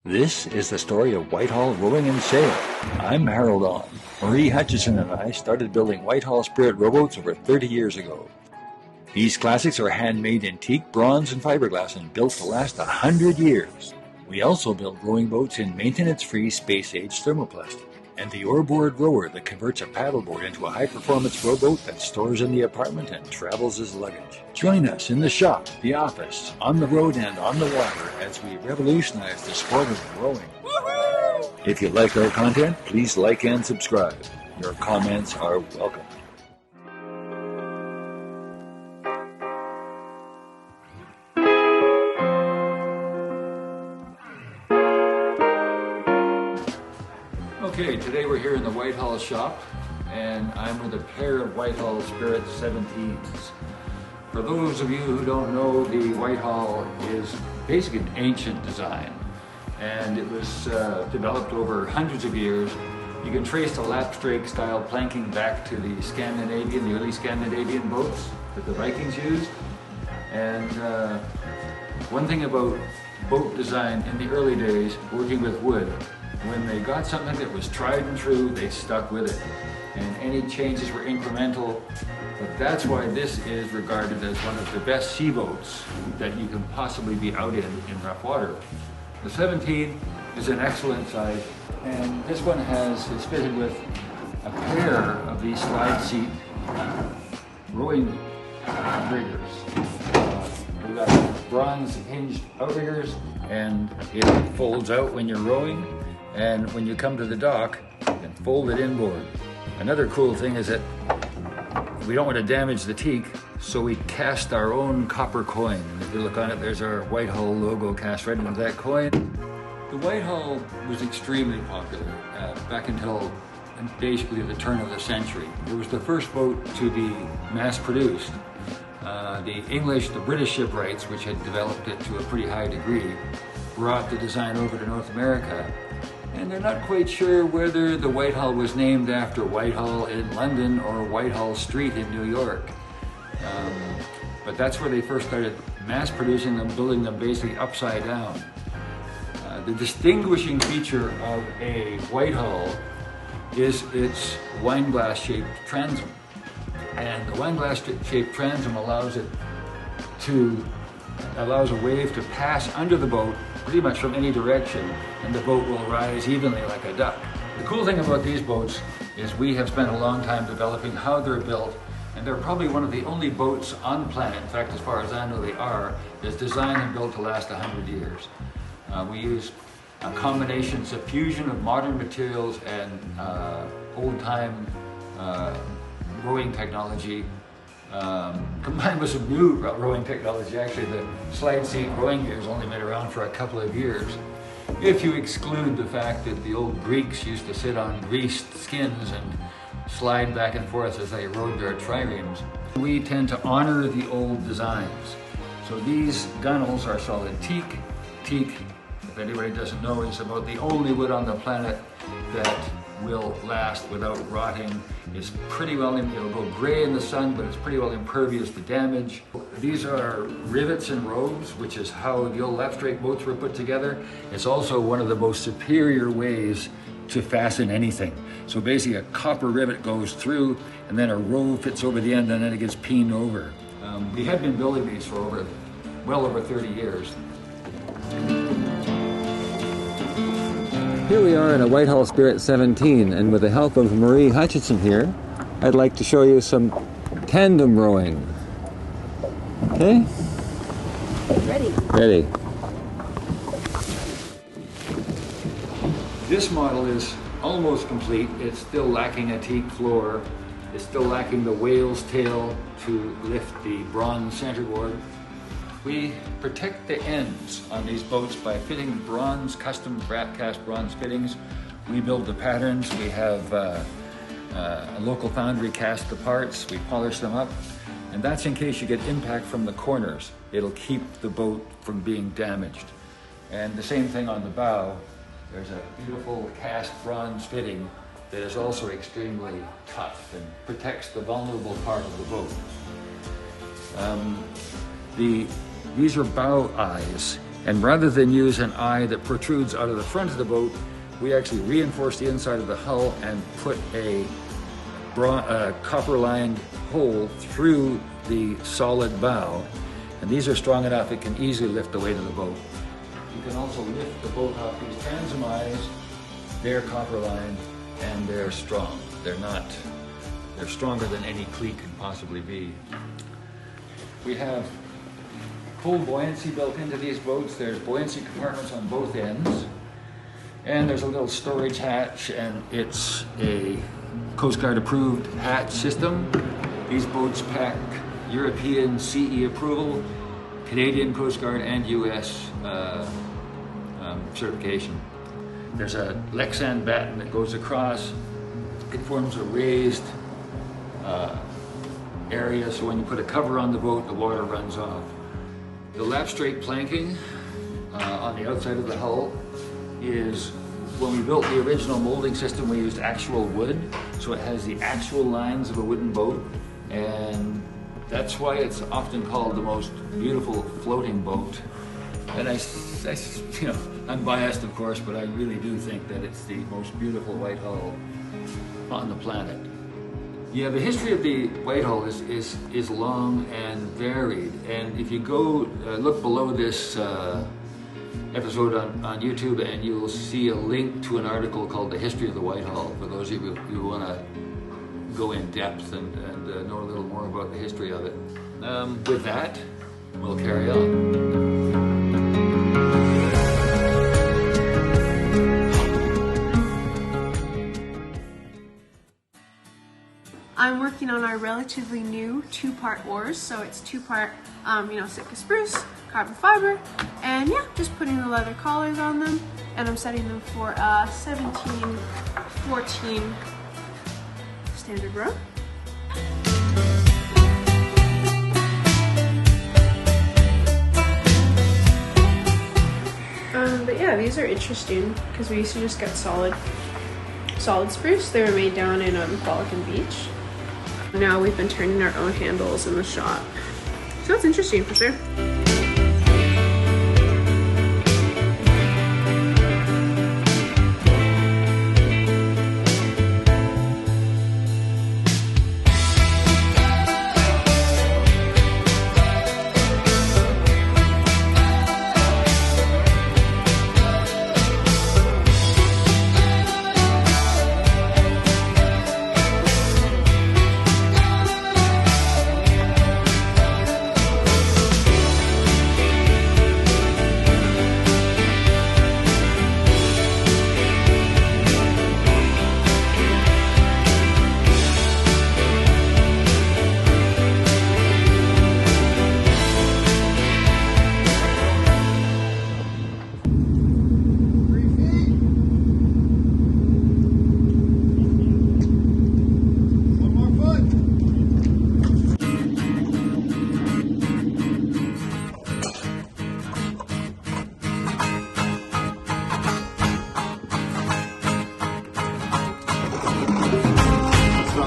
This is the story of Whitehall Rowing and Sailing. I'm Harold Aune. Marie Hutchison and I started building Whitehall Spirit rowboats over 30 years ago. These classics are handmade in teak, bronze, and fiberglass and built to last 100 years. We also build rowing boats in maintenance-free space-age thermoplastic, and the Oar Board rower that converts a paddleboard into a high-performance rowboat that stores in the apartment and travels as luggage. Join us in the shop, the office, on the road, and on the water as we revolutionize the sport of rowing. Woo-hoo! If you like our content, please like and subscribe. Your comments are welcome. Okay, today we're here in the Whitehall shop, and I'm with a pair of Whitehall Spirit 17s. For those of you who don't know, the Whitehall is basically an ancient design, and it was developed over hundreds of years. You can trace the lapstrake style planking back to the early Scandinavian boats that the Vikings used. And one thing about boat design in the early days, working with wood, when they got something that was tried and true, they stuck with it. And any changes were incremental, but that's why this is regarded as one of the best sea boats that you can possibly be out in rough water. The 17 is an excellent size, and this one is fitted with a pair of these slide seat rowing riggers. We've got bronze hinged outriggers, and it folds out when you're rowing. And when you come to the dock, you can fold it inboard. Another cool thing is that we don't want to damage the teak, so we cast our own copper coin. If you look on it, there's our Whitehall logo cast right into that coin. The Whitehall was extremely popular back until basically the turn of the century. It was the first boat to be mass-produced. The British shipwrights, which had developed it to a pretty high degree, brought the design over to North America. And they're not quite sure whether the Whitehall was named after Whitehall in London or Whitehall Street in New York. But that's where they first started mass producing them, building them basically upside down. The distinguishing feature of a Whitehall is its wine glass shaped transom. And the wine glass shaped transom allows a wave to pass under the boat pretty much from any direction, and the boat will rise evenly like a duck. The cool thing about these boats is we have spent a long time developing how they're built, and they're probably one of the only boats on the planet, in fact as far as I know they are, that's designed and built to last 100 years. We use a combination, it's a fusion of modern materials and old-time rowing technology, combined with some new rowing technology. Actually, the slide seat rowing gear has only been around for a couple of years. If you exclude the fact that the old Greeks used to sit on greased skins and slide back and forth as they rowed their triremes, we tend to honor the old designs. So these gunnels are solid teak. Teak, if anybody doesn't know, is about the only wood on the planet that will last without rotting. It's pretty well, it'll go gray in the sun, but it's pretty well impervious to damage. These are rivets and rows, which is how the old lapstrake boats were put together. It's also one of the most superior ways to fasten anything. So basically a copper rivet goes through, and then a row fits over the end, and then it gets peened over. We had been building these for well over 30 years. Here we are in a Whitehall Spirit 17, and with the help of Marie Hutchison here, I'd like to show you some tandem rowing. Okay? Ready. Ready. This model is almost complete. It's still lacking a teak floor. It's still lacking the whale's tail to lift the bronze centerboard. We protect the ends on these boats by fitting bronze, custom cast bronze fittings. We build the patterns. We have a local foundry cast the parts. We polish them up. And that's in case you get impact from the corners. It'll keep the boat from being damaged. And the same thing on the bow. There's a beautiful cast bronze fitting that is also extremely tough and protects the vulnerable part of the boat. These are bow eyes, And rather than use an eye that protrudes out of the front of the boat, we actually reinforce the inside of the hull and put a copper-lined hole through the solid bow. And these are strong enough it can easily lift the weight of the boat. You can also lift the boat off these transom eyes. They're copper-lined and they're strong. They're stronger than any cleat can possibly be. We have full buoyancy built into these boats. There's buoyancy compartments on both ends. And there's a little storage hatch, and it's a Coast Guard approved hatch system. These boats pack European CE approval, Canadian Coast Guard, and US certification. There's a Lexan batten that goes across. It forms a raised area, so when you put a cover on the boat, the water runs off. The lap straight planking on the outside of the hull is, when we built the original molding system, we used actual wood, so it has the actual lines of a wooden boat, and that's why it's often called the most beautiful floating boat. And I'm biased, of course, but I really do think that it's the most beautiful white hull on the planet. Yeah, the history of the Whitehall is long and varied, and if you go look below this episode on YouTube, and you'll see a link to an article called The History of the Whitehall, for those of you who want to go in depth and know a little more about the history of it. With that, we'll carry on. I'm working on our relatively new two-part oars, so it's two-part, Sitka spruce, carbon fiber, and yeah, just putting the leather collars on them, and I'm setting them for 17-14 standard row. But yeah, these are interesting because we used to just get solid spruce. They were made down in Quebec Beach. Now we've been turning our own handles in the shop. So that's interesting for sure.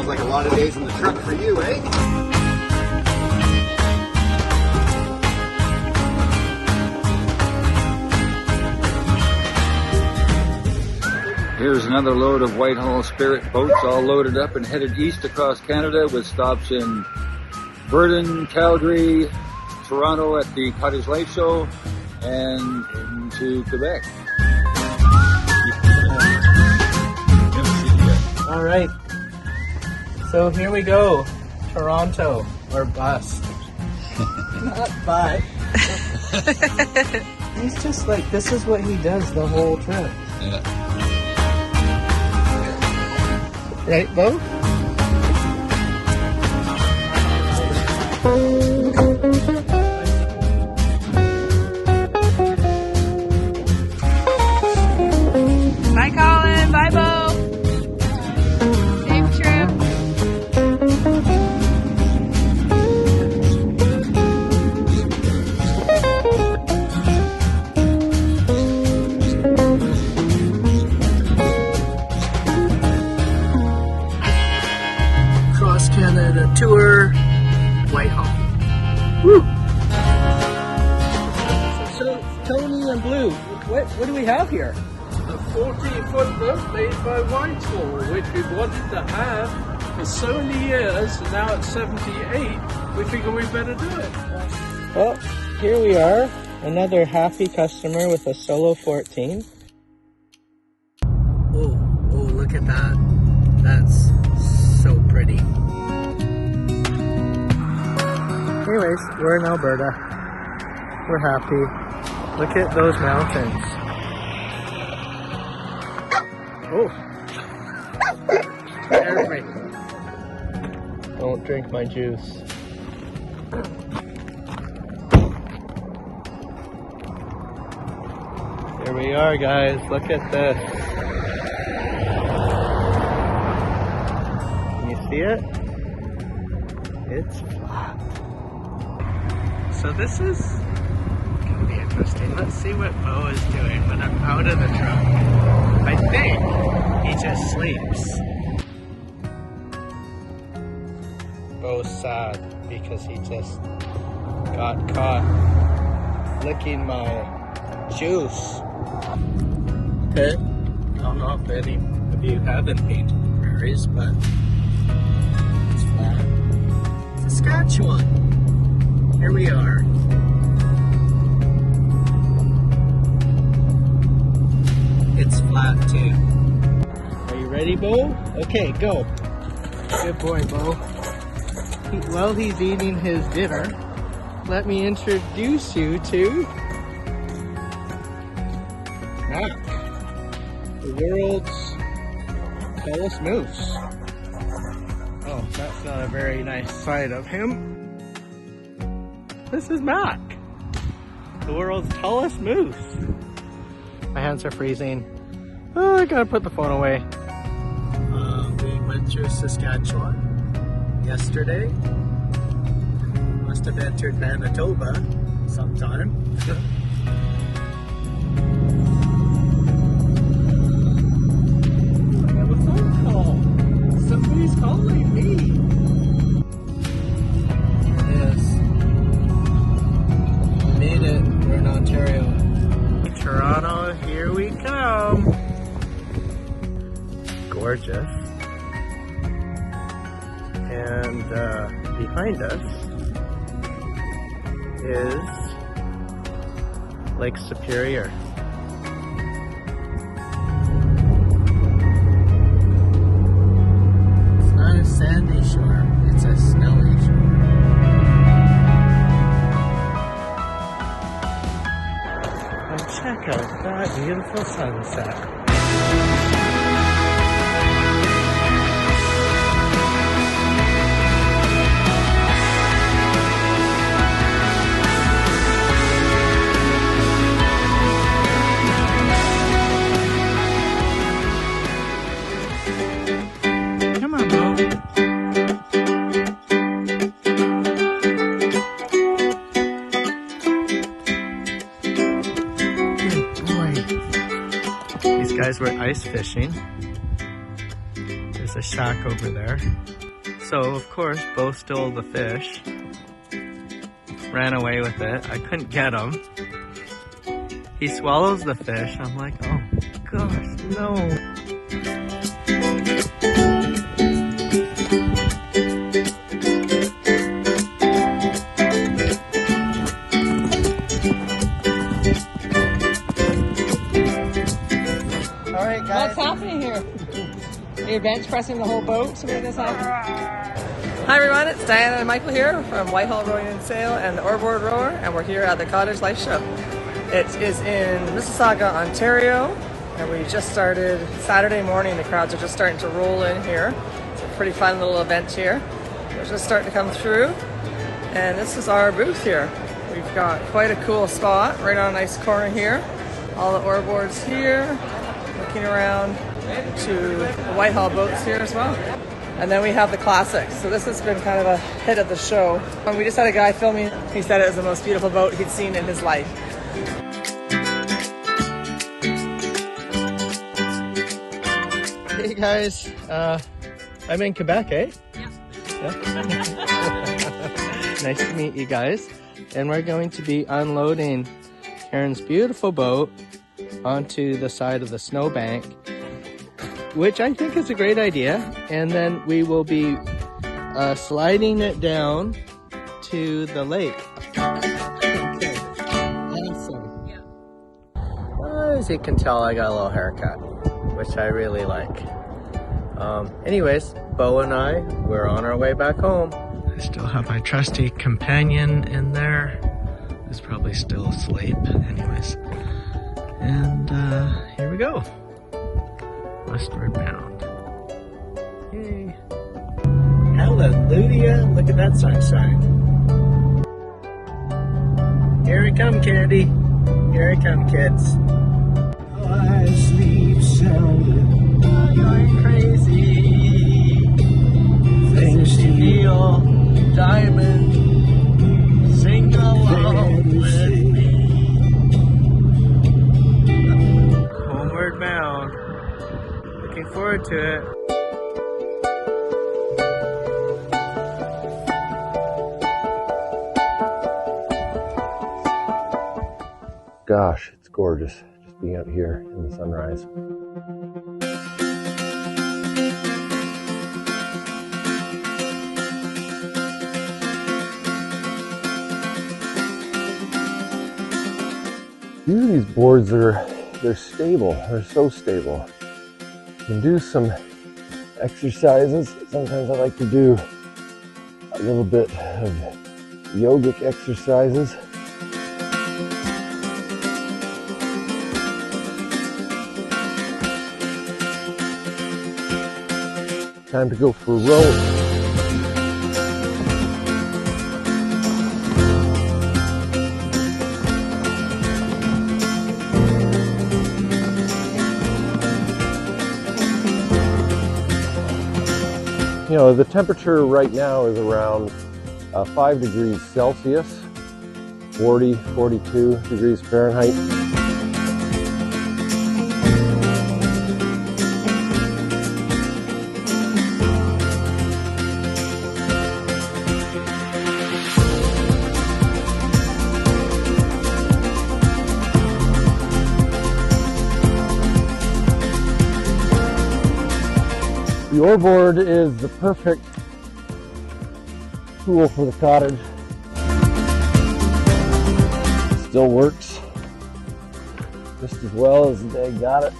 Like a lot of days in the truck for you, eh? Here's another load of Whitehall Spirit boats, all loaded up and headed east across Canada, with stops in Burton, Calgary, Toronto at the Cottage Life Show, and into Quebec. All right. So here we go, Toronto, or bust. Not but. He's just like, this is what he does the whole trip. Yeah. Right, Bo? Bye, Colin. Bye, Bo. Safe trip. Cross Canada tour, Whitehall. Woo! So tell them what do we have here? A 14-foot boat made by Whitehall, which we wanted to have for so many years, and now at 78, we figure we better do it. Well, here we are, another happy customer with a solo 14. Oh, look at that. That's so pretty. Anyways, we're in Alberta. We're happy. Look at those mountains. Oh. Perfect. Don't drink my juice. Here we are, guys. Look at this. Can you see it? It's flat. So this is gonna be interesting. Let's see what Bo is doing when I'm out of the truck. I think he just sleeps. Bo's sad because he just got caught licking my juice. Okay. I don't know if any of you haven't been to the prairies, but it's flat. Saskatchewan. Here we are. It's flat too. Are you ready, Bo? Okay, go. Good boy, Bo. While he's eating his dinner, let me introduce you to Mac, the world's tallest moose. Oh, that's not a very nice side of him. This is Mac, the world's tallest moose. My hands are freezing. Oh, I gotta put the phone away. We went through Saskatchewan yesterday. Must have entered Manitoba sometime. I have a phone call. Somebody's calling me. Yes. Made it. We're in Ontario. Toronto, here we come. Gorgeous. And behind us is Lake Superior. It's not a sandy shore, it's a snowy shore. And check out that beautiful sunset. We're ice fishing. There's a shack over there. So of course Bo stole the fish, ran away with it. I couldn't get him. He swallows the fish. I'm like, oh gosh, no. What's happening here? You're bench pressing the whole boat to make this happen? Hi everyone, it's Diana and Michael here from Whitehall Rowing and Sail and the Oar Board Rower, and we're here at the Cottage Life Show. It is in Mississauga, Ontario, and we just started Saturday morning. The crowds are just starting to roll in here. It's a pretty fun little event here. We're just starting to come through, and this is our booth here. We've got quite a cool spot right on a nice corner here. All the oar boards here. Looking around to the Whitehall boats here as well. And then we have the classics. So this has been kind of a hit of the show. And we just had a guy filming. He said it was the most beautiful boat he'd seen in his life. Hey guys, I'm in Quebec, eh? Yeah. Nice to meet you guys. And we're going to be unloading Karen's beautiful boat onto the side of the snowbank, which I think is a great idea. And then we will be sliding it down to the lake. Okay. Awesome. Yeah. As you can tell, I got a little haircut, which I really like. Anyways, Bo and I, we're on our way back home. I still have my trusty companion in there, who's probably still asleep. Anyways, and here we go. Westward bound. Yay. Hallelujah. Look at that sunshine. Here I come, Candy. Here I come, kids. I sleep soundly. Going crazy. Things to feel. Diamond. Sing along with me. Homeward bound. Looking forward to it. Gosh, it's gorgeous just being out here in the sunrise. Usually these boards they're stable, they're so stable. You can do some exercises. Sometimes I like to do a little bit of yogic exercises. Time to go for a row. You know, the temperature right now is around 5 degrees Celsius, 40, 42 degrees Fahrenheit. The Oar Board is the perfect tool for the cottage. Still works just as well as they got it.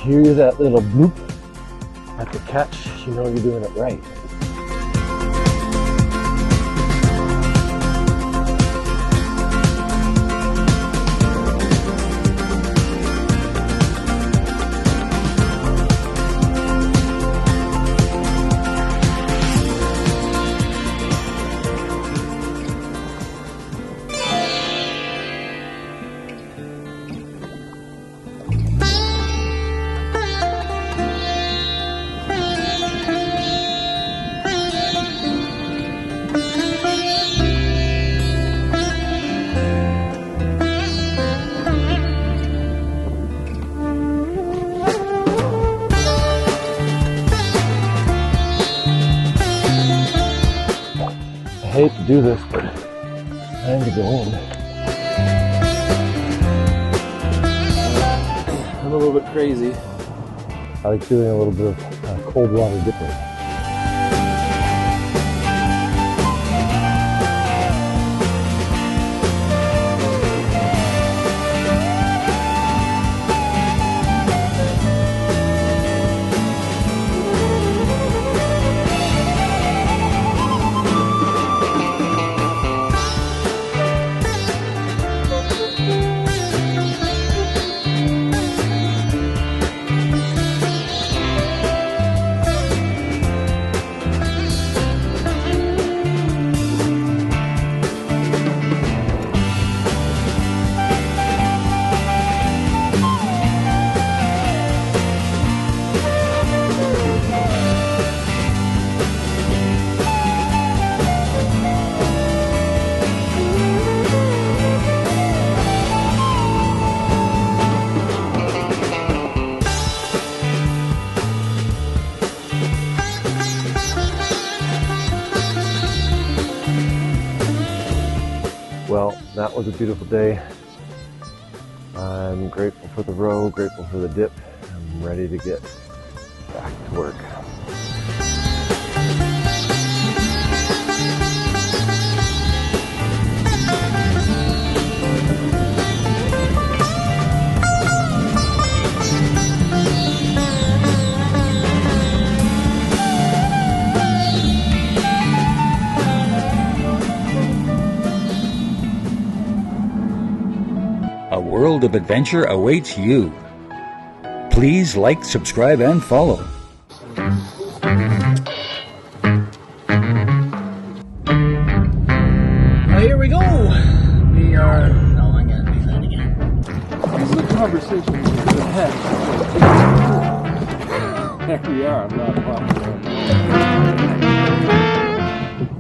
Hear that little bloop at the catch, you know you're doing it right. I hate to do this, but time to go in. I'm a little bit crazy. I like doing a little bit of cold water dipping. was a beautiful day. I'm grateful for the row, grateful for the dip. I'm ready to get back to work. A world of adventure awaits you. Please like, subscribe, and follow. Here we go. We are. No, I'm gonna do that again. This is a conversation with the head. Heck, we are. I'm not popular.